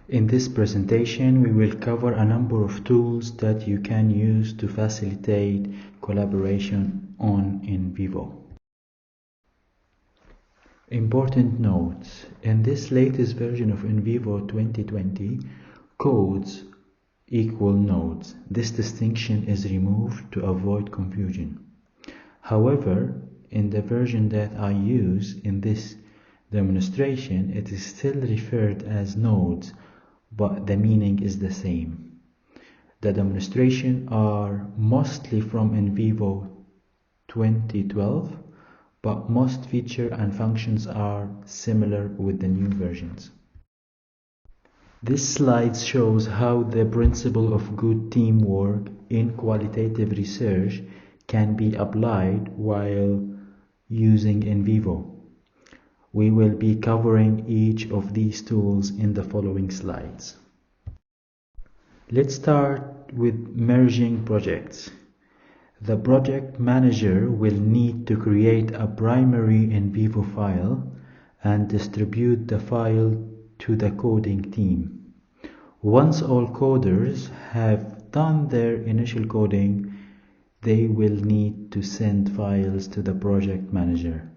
In this presentation, we will cover a number of tools that you can use to facilitate collaboration on NVivo. Important notes: in this latest version of NVivo 2020, codes equal nodes. This distinction is removed to avoid confusion. However, in the version that I use in this demonstration, it is still referred as nodes, but the meaning is the same. The demonstrations are mostly from NVivo 2012, but most features and functions are similar with the new versions. This slide shows how the principle of good teamwork in qualitative research can be applied while using NVivo. We will be covering each of these tools in the following slides. Let's start with merging projects. The project manager will need to create a primary NVivo file and distribute the file to the coding team. Once all coders have done their initial coding, they will need to send files to the project manager.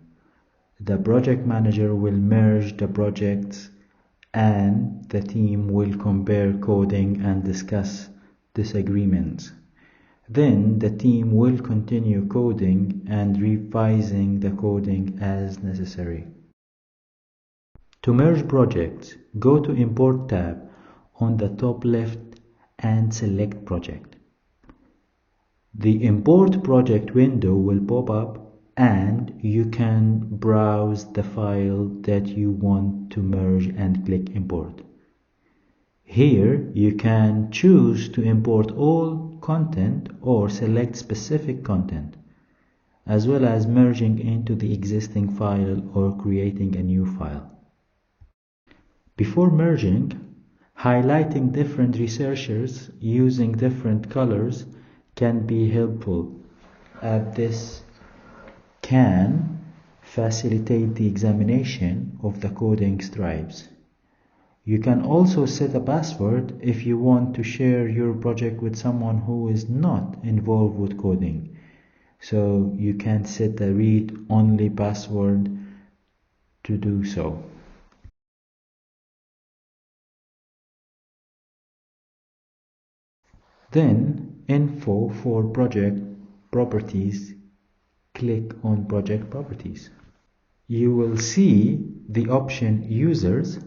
The project manager will merge the projects and the team will compare coding and discuss disagreements. Then the team will continue coding and revising the coding as necessary. To merge projects, go to Import tab on the top left and select Project. The Import Project window will pop up and you can browse the file that you want to merge and click Import. Here you can choose to import all content or select specific content, as well as merging into the existing file or creating a new file. Before merging, highlighting different researchers using different colors can be helpful, as this can facilitate the examination of the coding stripes. You can also set a password if you want to share your project with someone who is not involved with coding. So you can set a read-only password to do so. Then, Info for Project Properties. Click on Project Properties. You will see the option Users,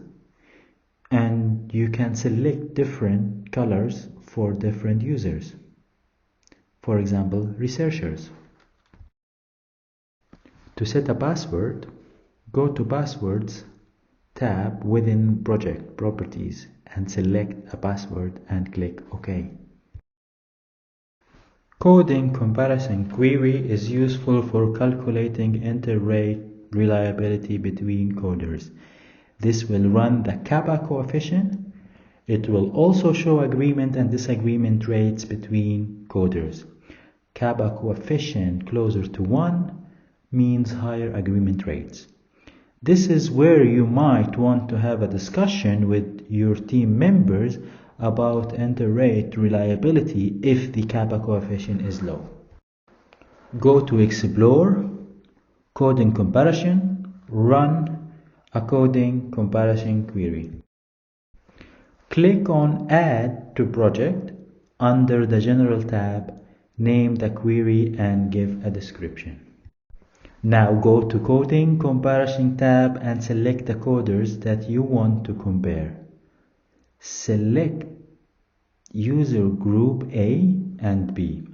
and you can select different colors for different users. For example, researchers. To set a password, go to Passwords tab within Project Properties and select a password and click OK. Coding comparison query is useful for calculating inter-rate reliability between coders. This will run the kappa coefficient. It will also show agreement and disagreement rates between coders. Kappa coefficient closer to 1 means higher agreement rates. This is where you might want to have a discussion with your team members about inter-rate reliability if the kappa coefficient is low. Go to Explore, Coding Comparison, run a coding comparison query. Click on Add to Project under the General tab, name the query and give a description. Now go to Coding Comparison tab and select the coders that you want to compare. Select user group A and B.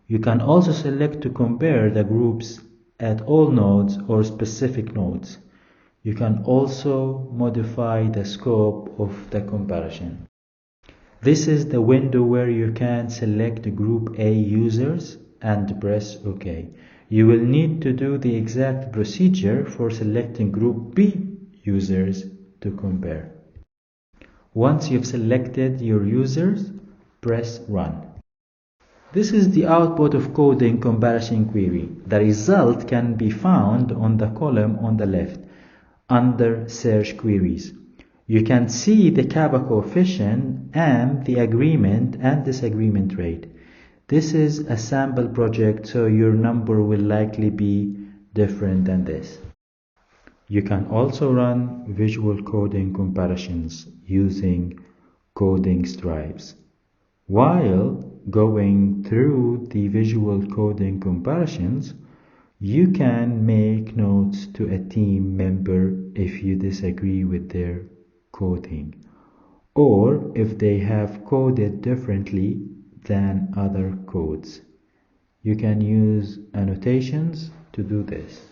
You can also select to compare the groups at all nodes or specific nodes. You can also modify the scope of the comparison. This is the window where you can select group A users and press OK. You will need to do the exact procedure for selecting group B users to compare. Once you've selected your users, press Run. This is the output of coding comparison query. The result can be found on the column on the left under Search Queries. You can see the kappa coefficient and the agreement and disagreement rate. This is a sample project, so your number will likely be different than this. You can also run visual coding comparisons using coding stripes. While going through the visual coding comparisons, you can make notes to a team member if you disagree with their coding, or if they have coded differently than other codes. You can use annotations to do this.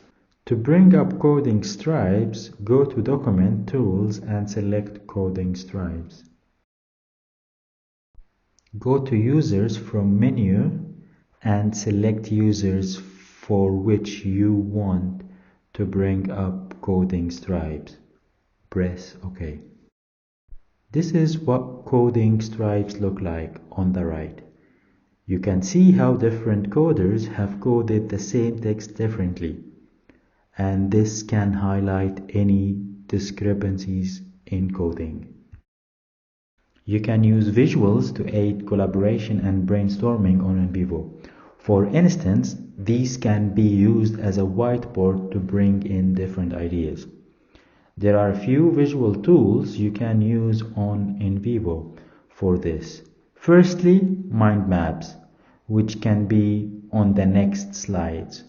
To bring up coding stripes, go to Document Tools and select Coding Stripes. Go to Users from menu and select users for which you want to bring up coding stripes. Press OK. This is what coding stripes look like on the right. You can see how different coders have coded the same text differently, and this can highlight any discrepancies in coding. You can use visuals to aid collaboration and brainstorming on NVivo. For instance, these can be used as a whiteboard to bring in different ideas. There are a few visual tools you can use on NVivo for this. Firstly, mind maps, which can be on the next slides.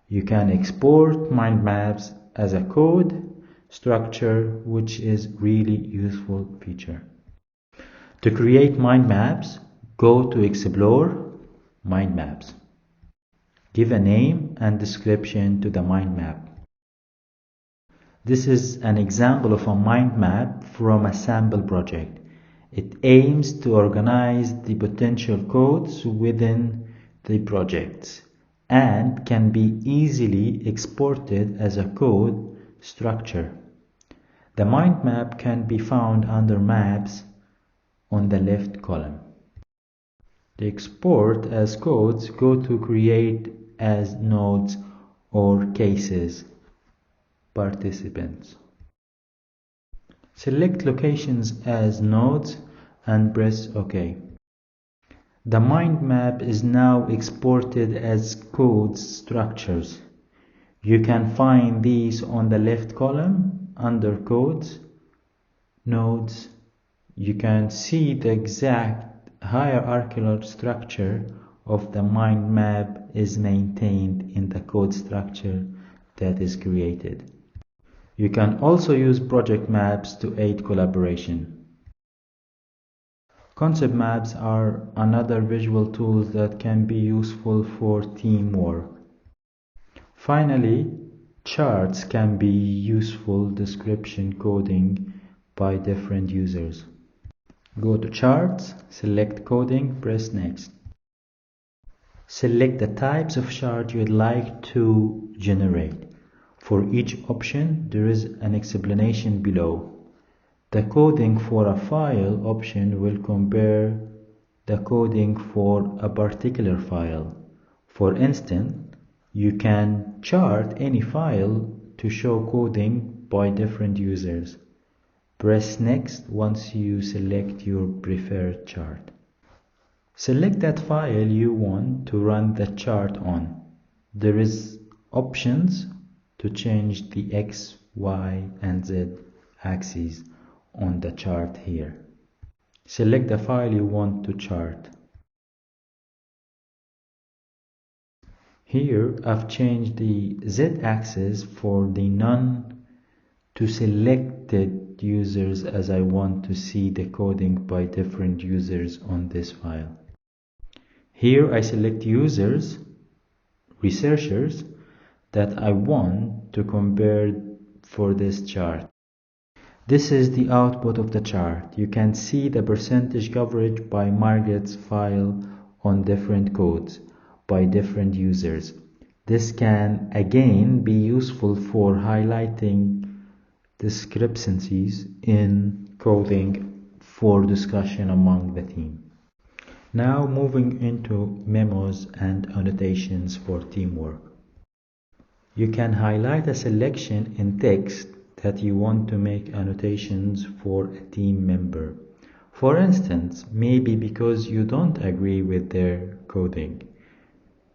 You can export mind maps as a code structure, which is really useful feature. To create mind maps, go to Explore, Mind Maps. Give a name and description to the mind map. This is an example of a mind map from a sample project. It aims to organize the potential codes within the projects and can be easily exported as a code structure. The mind map can be found under Maps on the left column. The export as codes go to Create as nodes or cases, participants. Select locations as nodes and press OK. The mind map is now exported as code structures. You can find these on the left column under Codes, Nodes. You can see the exact hierarchical structure of the mind map is maintained in the code structure that is created. You can also use project maps to aid collaboration. Concept maps are another visual tool that can be useful for teamwork. Finally, charts can be useful description coding by different users. Go to Charts, select Coding, press Next. Select the types of chart you'd like to generate. For each option, there is an explanation below. The coding for a file option will compare the coding for a particular file. For instance, you can chart any file to show coding by different users. Press Next once you select your preferred chart. Select that file you want to run the chart on. There is options to change the X, Y, and Z axes on the chart here. Select the file you want to chart. Here I've changed the Z axis for the none to selected users, as I want to see the coding by different users on this file. Here I select users, researchers, that I want to compare for this chart. This is the output of the chart. You can see the percentage coverage by Margaret's file on different codes by different users. This can again be useful for highlighting discrepancies in coding for discussion among the team. Now moving into memos and annotations for teamwork. You can highlight a selection in text that you want to make annotations for a team member. For instance, maybe because you don't agree with their coding.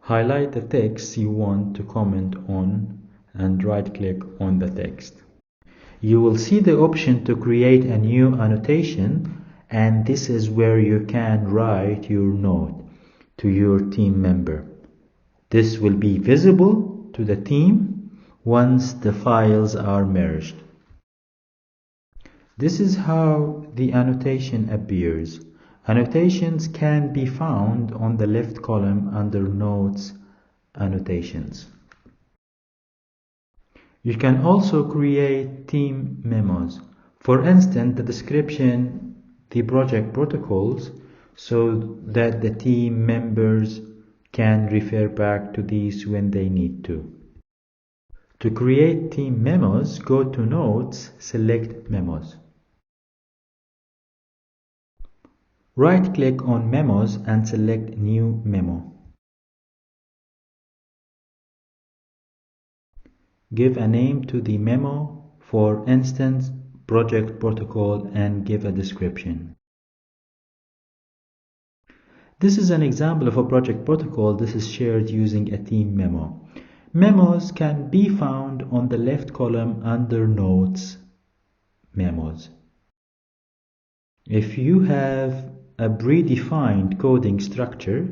Highlight the text you want to comment on and right-click on the text. You will see the option to create a new annotation, and this is where you can write your note to your team member. This will be visible to the team once the files are merged. This is how the annotation appears. Annotations can be found on the left column under Notes, Annotations. You can also create team memos. For instance, the description, the project protocols, so that the team members can refer back to these when they need to. To create team memos, go to Notes, select Memos. Right-click on Memos and select New Memo. Give a name to the memo, for instance, Project Protocol, and give a description. This is an example of a project protocol. This is shared using a team memo. Memos can be found on the left column under Notes, Memos. If you have a predefined coding structure,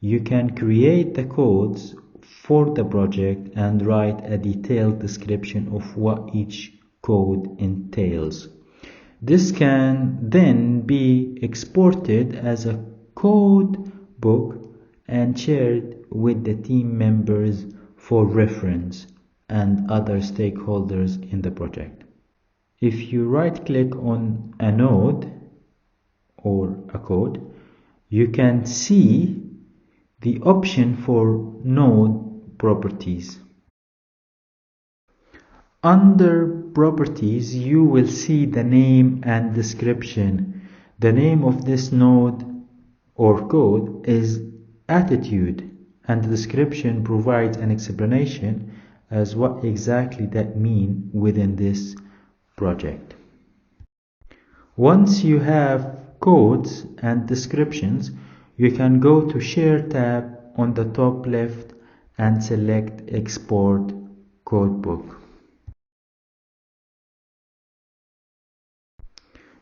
you can create the codes for the project and write a detailed description of what each code entails. This can then be exported as a code book and shared with the team members for reference and other stakeholders in the project. If you right-click on a node or a code, you can see the option for node properties. Under properties, you will see the name and description. The name of this node or code is attitude, and the description provides an explanation as what exactly that means within this project. Once you have codes and descriptions, you can go to Share tab on the top left and select Export Codebook.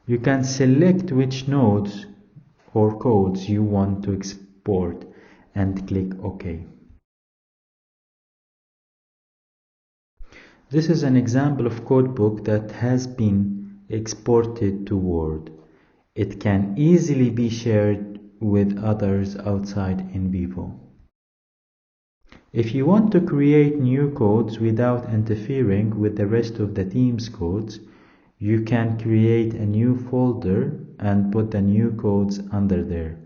You can select which nodes or codes you want to export and click OK. This is an example of codebook that has been exported to Word. It can easily be shared with others outside NVivo. If you want to create new codes without interfering with the rest of the team's codes, you can create a new folder and put the new codes under there.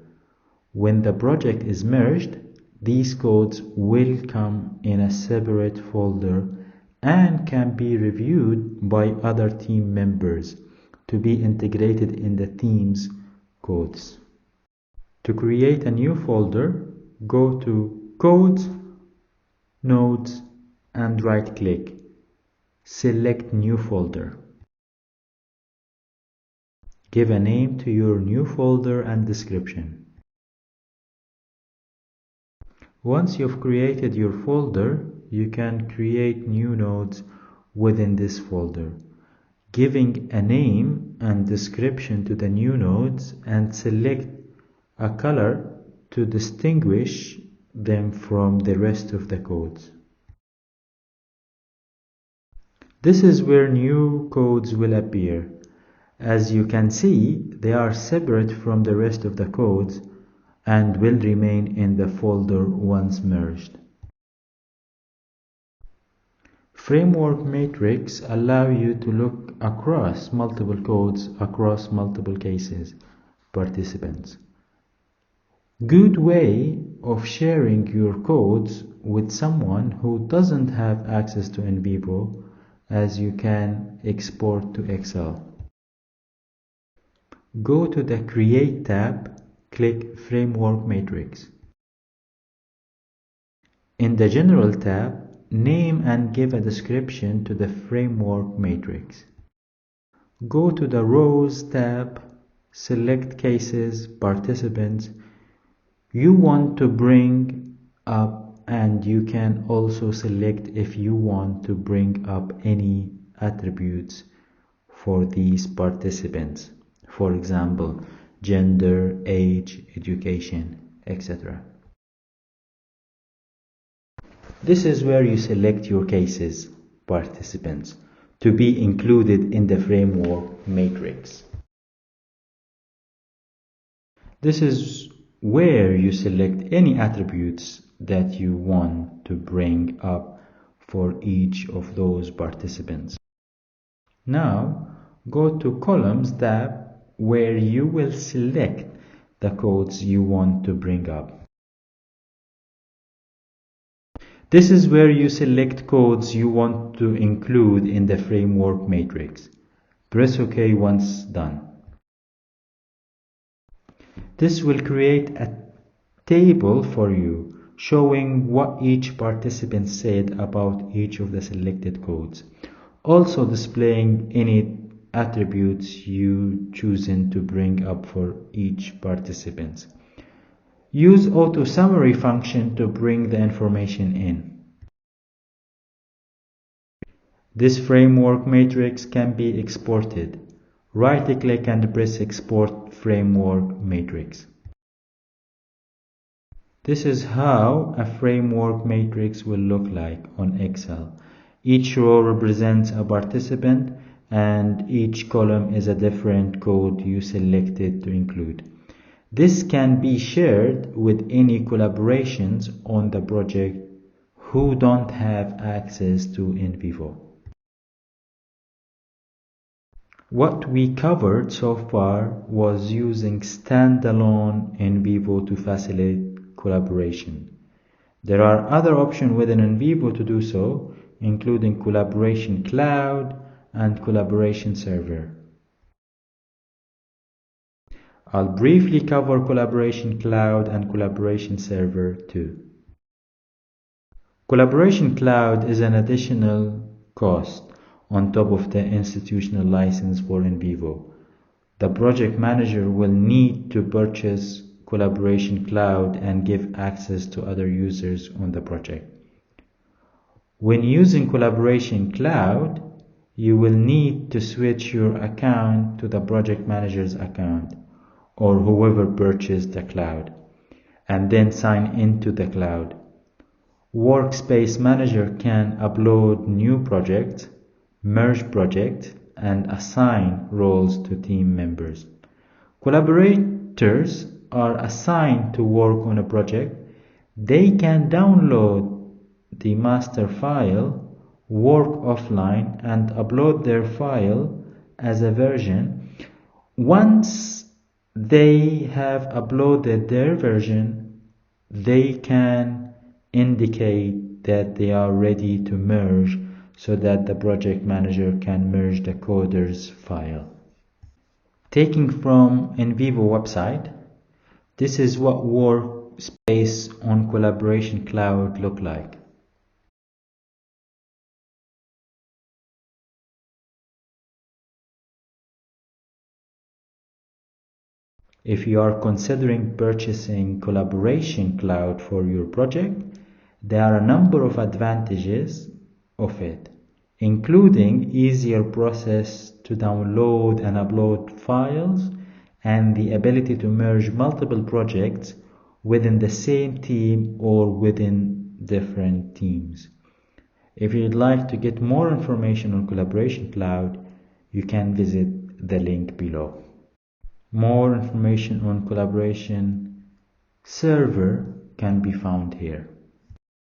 When the project is merged, these codes will come in a separate folder and can be reviewed by other team members to be integrated in the team's codes. To create a new folder, go to Codes, Nodes, and right-click. Select New Folder. Give a name to your new folder and description. Once you've created your folder, you can create new nodes within this folder, giving a name and description to the new nodes, and select a color to distinguish them from the rest of the codes. This is where new codes will appear. As you can see, they are separate from the rest of the codes and will remain in the folder once merged. Framework metrics allow you to look across multiple codes across multiple cases, participants. Good way of sharing your codes with someone who doesn't have access to NVivo, as you can export to Excel. Go to the Create tab, click Framework Matrix. In the General tab, name and give a description to the framework matrix. Go to the Rows tab, select cases, participants you want to bring up, and you can also select if you want to bring up any attributes for these participants, for example, gender, age, education, etc. This is where you select your cases, participants, to be included in the framework matrix. This is where you select any attributes that you want to bring up for each of those participants. Now, go to Columns tab where you will select the codes you want to bring up. This is where you select codes you want to include in the framework matrix. Press OK once done. This will create a table for you showing what each participant said about each of the selected codes, also displaying any attributes you chosen to bring up for each participant. Use auto summary function to bring the information in. This framework matrix can be exported. Right-click and press Export Framework Matrix. This is how a framework matrix will look like on Excel. Each row represents a participant and each column is a different code you selected to include. This can be shared with any collaborations on the project who don't have access to NVivo. What we covered so far was using standalone NVivo to facilitate collaboration. There are other options within NVivo to do so, including Collaboration Cloud and Collaboration Server. I'll briefly cover Collaboration Cloud and Collaboration Server too. Collaboration Cloud is an additional cost on top of the institutional license for NVivo. The project manager will need to purchase Collaboration Cloud and give access to other users on the project. When using Collaboration Cloud, you will need to switch your account to the project manager's account or whoever purchased the cloud, and then sign into the cloud. Workspace Manager can upload new projects, merge projects, and assign roles to team members. Collaborators are assigned to work on a project. They can download the master file, work offline, and upload their file as a version. Once they have uploaded their version, they can indicate that they are ready to merge so that the project manager can merge the coder's file. Taking from NVivo website, this is what workspace on Collaboration Cloud look like. If you are considering purchasing Collaboration Cloud for your project, there are a number of advantages of it, including easier process to download and upload files and the ability to merge multiple projects within the same team or within different teams. If you'd like to get more information on Collaboration Cloud, you can visit the link below. More information on Collaboration Server can be found here.